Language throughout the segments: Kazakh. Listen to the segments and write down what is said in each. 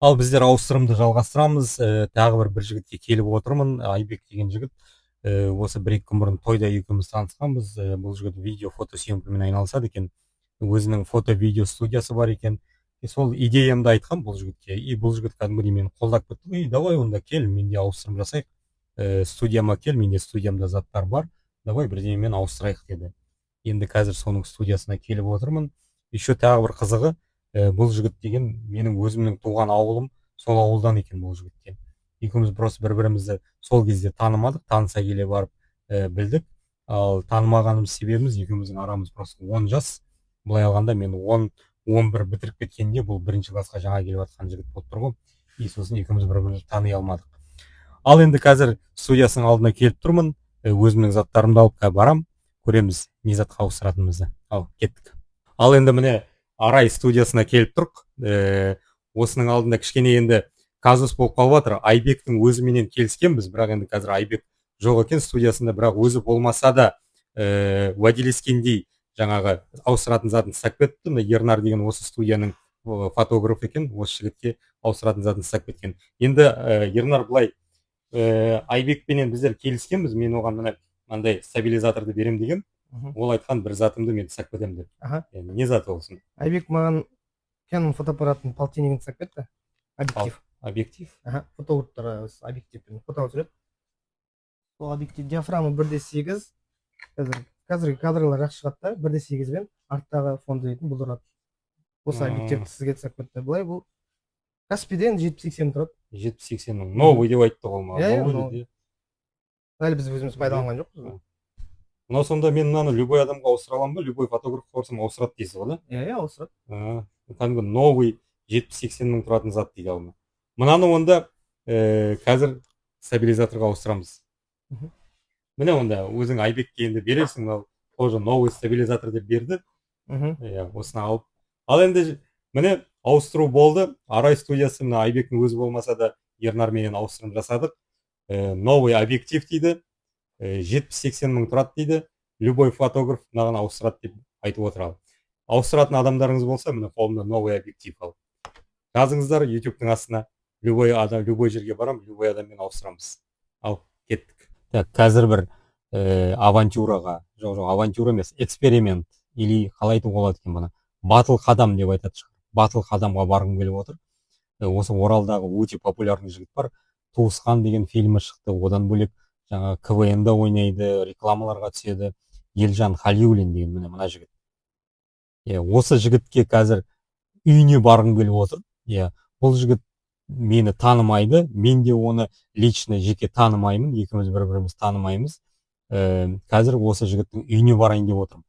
Ал біздер ауыстырымды жалғастырамыз. Тағы бір жігітке келіп отырмын. Айбек деген жігіт. Осы бір екі күн бұрын тойда екеуміз танысқанбыз. Бұл жігіт видео фото съемкамен айналысады екен. Өзінің фото видео студиясы бар екен. Сол идеямды айтқам бұл жігітке. И бұл жігіт кәдімгідей мені қолдап кетті. Давай онда кел, менде ауыстырым жасайық. Студияма кел, менде студиямда заттар бар. Давай бірдемемен ауыстырайық деді. Енді қазір соның студиясына келіп отырмын. Еще тағы бір қызығы, бұл жігіт деген менің өзімнің туған ауылым, сол ауылдан екен бұл жігітке. Екеуміз просто бір бірімізді сол кезде танымадық, таныса келе барып білдік. Ал танымағанымыз себебіміз екеуміздің арамыз просто 10 жас. Былай алғанда мен 10-11 бітіріп кеткенде бұл бірінші классқа жаңа келіп жатқан жігіт болып тұр ғой. И сосын екеуміз бір бірімізді тани алмадық. Ал енді қазір студиясының алдына келіп тұрмын. Өзімнің заттарымды алып барам, көреміз не затқа ауыстыратынымызды. Ал кеттік. Ал енді міне Арай студиясына келіп тұрық. Осының алдында кішкене енді казус болып қалып жатыр. Айбектің өзіменен келіскенбіз, бірақ енді қазір Айбек жоқ екен студиясында, бірақ өзі болмаса да уәделескендей жаңағы ауыстыратын затын істеп кетті. Ернар деген осы студияның фотограф екен, осы жігітке ауыстыратын затын істеп кеткен. Енді Ернар былай, Айбекпенен біздер келіскенбіз, мен оған мынандай стабилизаторды берем деген. Ол айтқан бір затымды мен тастап кетемін деп. Не заты болсын? Айбек маған Canon фотоаппараттың полтиннигін тастап кетті. Объектив. Объектив? Фотографтар объективпен фото түсіреді. Сол объектив диафрагма 1:8. Қазіргі кадрлар жақсы шығады да, 1:8 бен арттағы фонды дейтін бұлдырады. Осы объективті сізге тастап кетті. Былай бұл Каспиден 70-80 тұрады. 70-80-ның новый деп айтты ғой маған. Әлі біз өзіміз пайдаланған жоқпыз. Мынау сонда мен мынаны любой адамға ауыстыра аламын ба? Любой фотограф қорсам ауыстырады дейсіз ғой да? Иә, ауыстырады. Кәдімгі новый 70-80 мың тұратын зат дейді ал. Мынаны онда қазір стабилизаторға ауыстырамыз. Міне онда өзің Айбекке енді бересің, ал тоже новый стабилизатор деп берді. Осыны алып. Ал енді міне ауыстыру болды. Арай студиясы мына Айбектің өзі болмаса да Ернар менен ауыстырым жасадық. Новый объектив дейді. 70-80 мың тұрады дейді. Любой фотограф мынаған ауыстырады деп айтып отыр. Ауыстыратын адамдарыңыз болса, міне қолымда новый объектив ал. Жазыңыздар YouTube-тың астына. Любой жерге барам, любой адаммен ауыстырамыз. Ал, кеттік. Қазір бір авантюраға, жоқ, авантюра емес, эксперимент или қалай айтуға болады екен бұны? Батыл қадам деп айтады шығар. Батыл қадамға барғым келіп отыр. Осы Оралдағы өте популярный жігіт бар. Туысқан деген фильмі шықты. Одан бөлек жаңа КВН-да ойнайды, рекламаларға түседі. Елжан Халиуллин деген мына жігіт. Осы жігітке қазір үйіне барғым келіп отыр. Бұл жігіт мені танымайды, мен де оны лично жеке танымаймын, екеуміз бір-біріміз танымаймыз. Қазір осы жігіттің үйіне барайын деп отырмын.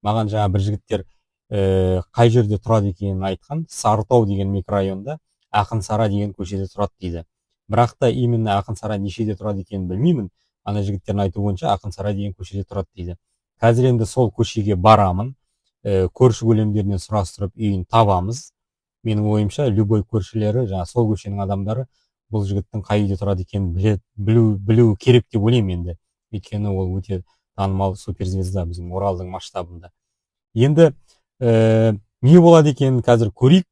Маған жаңа бір жігіттер қай жерде тұрады екенін айтқан. Сарытау деген микрорайонда Ақын-Сара деген көшеде тұрады дейді. Бірақ та именно Ақын-Сара нешеде тұрады екенін білмеймін. Ана жігіттердің айтуы бойынша Ақын-Сара деген көшеде тұрады дейді. Қазір енді сол көшеге барамын. Көрші көлемдерінен сұрастырып үйін табамыз. Менің ойымша, любой көршілері, жаңа сол көшенің адамдары бұл жігіттің қай үйде тұрады екенін білу керек деп ойлаймын енді. Өйткені ол өте танымал суперзвезда біздің Оралдың масштабында. Енді не болады екенін қазір көрейік.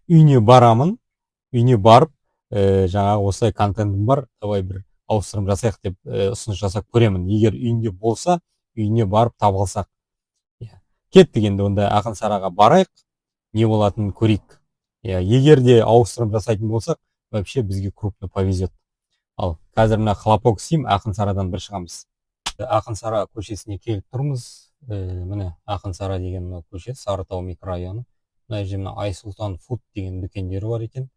Үйіне барамын. Үйіне барып, жаңағы осылай контентім бар, давай бір ауыстырым жасайық деп ұсыныс жасап көремін. Егер үйінде болса, үйіне барып табылсақ. Кеттік енді онда Ақын-Сараға барайық, не болатынын көрейік. Егер де ауыстырым жасайтын болсақ, вообще бізге крупно повезет. Ал қазір мына хлопок істеймін, Ақын-Сарадан бір шығамыз. Ақын-Сара көшесіне келіп тұрмыз. Міне Ақын-Сара деген көше, Сарытау микрорайоны. Мына жерде Айсұлтан фуд деген дүкендері бар екен.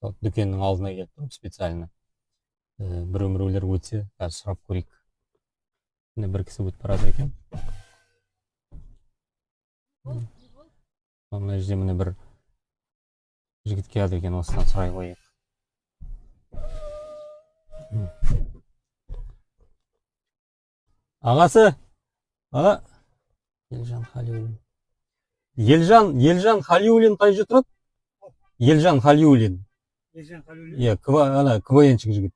Сол дүкеннің алдына келіп тұрмын специально. Біреулер өтсе, қазір сұрап көрейік. Міне бір кісі өтіп барады екен. Мына жерде міне бір жігіт келеді екен, осыдан сұрай қояйық. Ағасы? Елжан Халиуллин. Елжан Халиуллин қай жерде тұрады? Елжан Халиуллин. КВН-шік жігіт.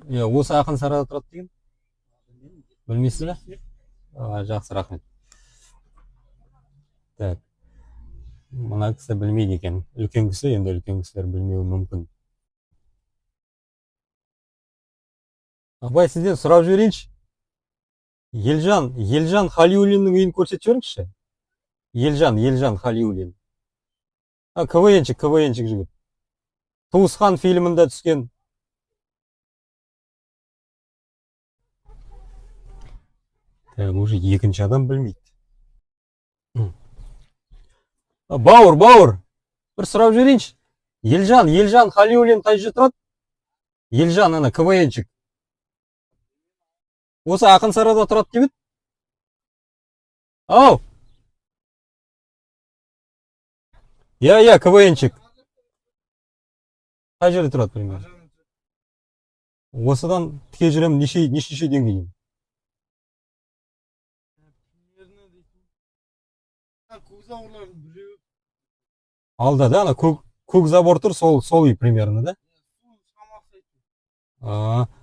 Осы Ақын-Сарада тұрады деген? Білмейсіз бе? Жақсы, рахмет. Так. Мына кісі білмейді екен. Үлкен кісі, енді үлкен кісілер білмеуі мүмкін. Абай, сізден сұрап жіберейінші. Елжан Халиуллиннің үйін көрсетіп жіберіңізші. Елжан Халиуллин. КВНчик жігіт. Туысқан фильмінде түскен. Уже екінші адам білмейді. Бауыр, бір сұрап жіберейінші. Елжан Халиуллин қай жерде тұрады? Елжан, ана КВНчик. Осы Ақын Сарайда тұрады деп еді? Ау! Иә, КВНчик. Қай жерде тұрады, примерно? Осыдан тіке жүремін нешеше деңгейден. Алда да, ана көк забор тұр, сол үй примерно, да?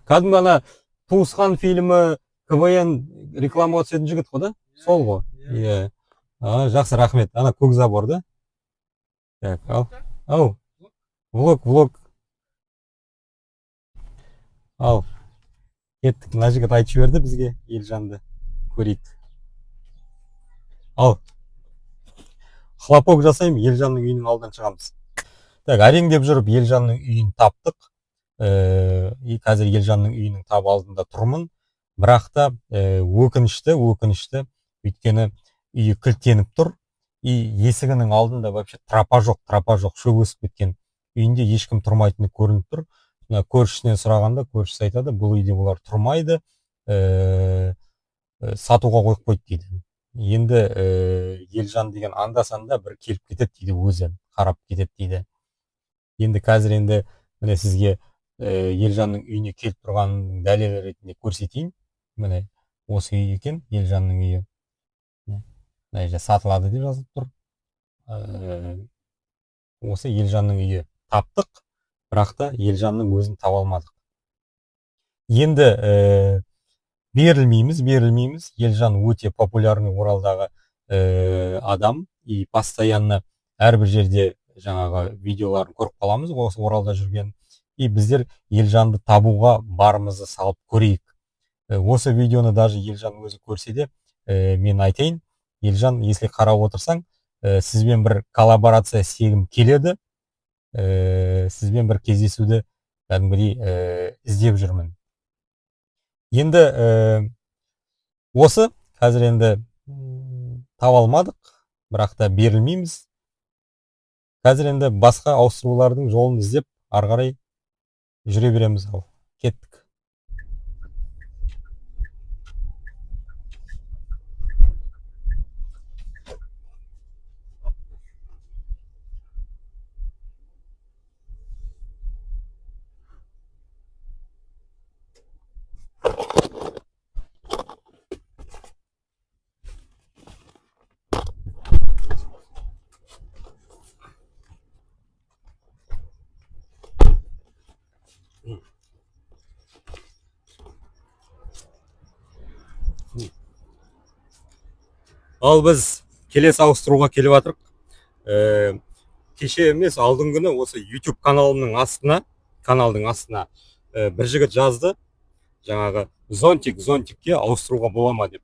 Кәдімгі ана Туысқан фильмі КВН реклама өтсетін жігіт қой, да? Сол ғой. Иә. Жақсы, рахмет. Ана көк забор, да? Так, ау. Влог. Ал. Кеттік, мына жігіт айтып жіберді бізге, Елжанды көрейік. Ал. Хлопок жасаймын, Елжанның үйінің алдынан шығамыз. Так, әреңдеп жүріп Елжанның үйін таптық. Қазір Елжанның үйінің тап алдында тұрмын. Бірақ та өкінішті, өйткені үйі кілттеніп тұр. Есігінің алдында вообще тропа жоқ, шөп өсіп кеткен. Үйінде ешкім тұрмайтыны көрініп тұр. Көршісінен сұрағанда, көршісі айтады, бұл үйде олар тұрмайды, сатуға қойып қойды дейді. Енді Елжан деген анда-санда бір келіп кетеді дейді, өзі қарап кетеді дейді. Енді қазір міне сізге Елжанның үйіне келіп тұрғанның дәлелі ретінде көрсетейін. Міне осы үй екен, Елжанның үйі. Мына жерде сатылады деп жазылып тұр. Осы Елжанның үйі. Таптық, бірақ та Елжанның өзін таба алмадық. Енді берілмейміз. Елжан өте популярный Оралдағы адам. И постоянно әрбір жерде жаңағы видеоларын көріп қаламыз, осы Оралда жүрген. И біздер Елжанды табуға барымызды салып көрейік. Осы видеоны даже Елжан өзі көрсе де, мен айтайын, Елжан, если қарап отырсаң, сізбен бір коллаборация істегім келеді. Сізбен бір кездесуді кәдімгідей іздеп жүрмін. Енді осы қазір енді таба алмадық, бірақ та берілмейміз. Қазір енді басқа ауыстырулардың жолын іздеп ары қарай жүре береміз. Ал кеттік. Ал біз келесі ауыстыруға келіп жатырық. Кеше емес, алдың күні осы YouTube каналдың астына бір жігіт жазды, жаңағы зонтикке ауыстыруға бола ма деп.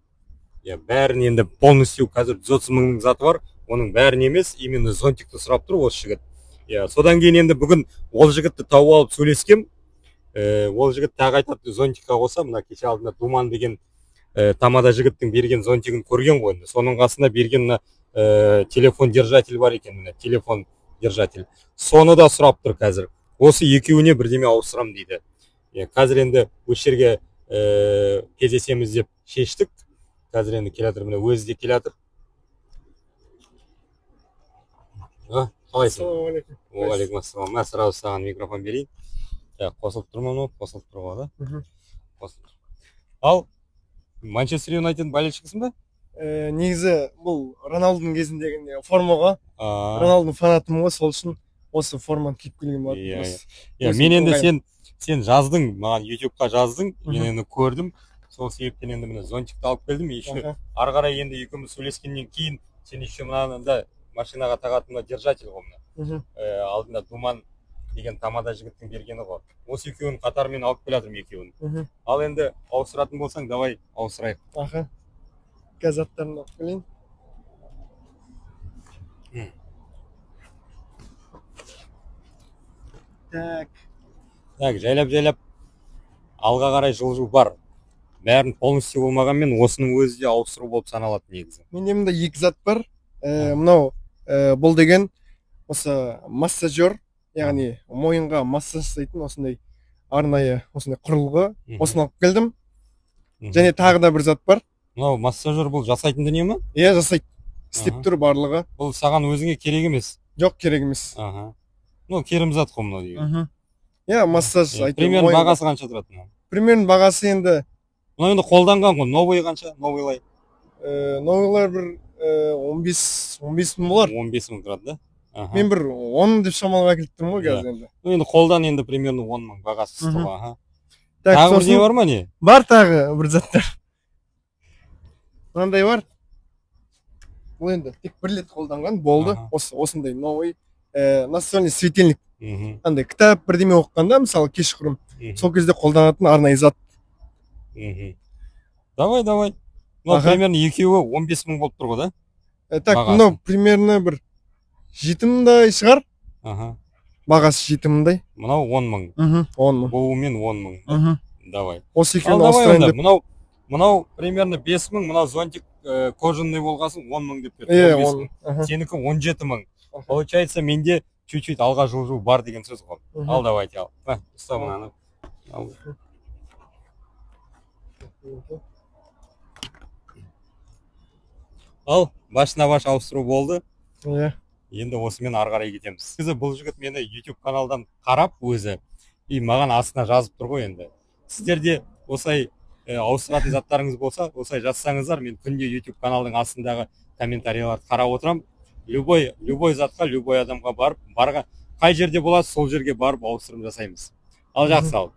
Бәрін енді полностью қазір 130 мыңның заты бар, оның бәрін емес, именно зонтикті сұрап тұр осы жігіт. Содан кейін енді бүгін ол жігітті тауып алып сөйлескем. Ол жігіт тағы айтады, зонтикқа қоса, мына кеше алдында Думан деген тамада жігіттің берген зонтигін көрген ғой. Соның қасында берген телефон держатель бар екен, міне телефон держатель. Соны да сұрап тұр қазір. Осы екеуіне бірдеме ауыстырам дейді. Қазір енді осы жерге кездесеміз деп шештік. Қазір енді келатыр, міне өзі де келатыр. Қалайсың? Уағалейкум ассалам. Мен сразу саған микрофон берейін. Қосылып тұрмын ғой, қосылып тұр ғой, да? Ал Манчестер Юнайтед болельшігісің ба? Негізі бұл Роналдудың кезіндегі формаға. Роналдудың фанатымын ғой, сол үшін осы форманы киіп келген болатын. Мен енді сен жаздың, маған YouTube-қа жаздың, мен енді көрдім. Сол себептен енді міне зонтикті алып келдім. Ары қарай енді екеуміз сөйлескеннен кейін сен еще мынаны машинаға тағатын держатель ғой мына. Мгм. Алдында Думан деген тамада жігіттің бергені ғой. Осы екеуін қатарымен алып келе жатырмын екеуін. Мгм. Ал енді ауыстыратын болсаң, давай ауыстырайық. Аха. Газ заттарын алып келейін. Так, жайлап алға қарай жылжу бар. Бәрін полностью болмағанмен осының өзі де ауыстыру болып саналады негізі. Менде мында екі зат бар. Мынау бұл деген осы массажер, яғни мойынға массаж жасайтын осындай арнайы осындай құрылғы. Осыны алып келдім. Және тағы да бір зат бар. Мынау массажер бұл жасайтын дүние ма? Иә, жасайды. Істеп тұр барлығы. Бұл саған өзіңе керек емес. Жоқ, керек емес. Ну, керім зат қой мынау деген. Иә, массаж. Примерно бағасы қанша тұрады? Примерно бағасы енді. Мынау енді қолданған ғой. Новый қанша? Новыйлай. Новыйлар бір 15 мың болар. 15 мың тұрады да? Мен бір 10 деп шамалап әкеліп тұрмын ғой қазір енді. Енді қолдан енді примерно 10 мың бағасы түсті ғой. Тағы бір не бар ма не? Бар тағы бір заттар. Мынандай бар. Бұл енді тек бір рет қолданған болды. Осындай новый настольный светильник. Андай кітап бірдеме оқығанда, мысалы кешқұрым, сол кезде қолданатын арнайы зат. Давай. Мынау примерно екеуі 15 мың болып тұр ғой, да? Так, мынау примерно бір 7 мыңдай шығар. Бағасы 7 мыңдай. Мынау 10 мың. 10 мың. Бұуымен 10 мың. Давай. Осы екеуін ауыстырайын деп. Мынау примерно 5 мың, мынау зонтик кожаный болғасын 10 мың деп берді. 15 мың. Сенікі 17 мың. Получается, менде чуть-чуть алға жылжу бар деген сөз ғой. Ал, давайте ал. Ұста мынаны. Ал, башына баш ауыстыру болды. Енді осымен ары қарай кетеміз. Бұл жігіт мені YouTube каналдан қарап өзі, и маған астына жазып тұр ғой енді. Сіздерде осай ауыстыратын заттарыңыз болса, осай жазсаңыздар, мен күнде YouTube каналдың астындағы комментарияларды қарап отырам. Любой затқа, любой адамға барып, қай жерде болады, сол жерге барып ауыстырым жасаймыз. Ал, жақсы ал.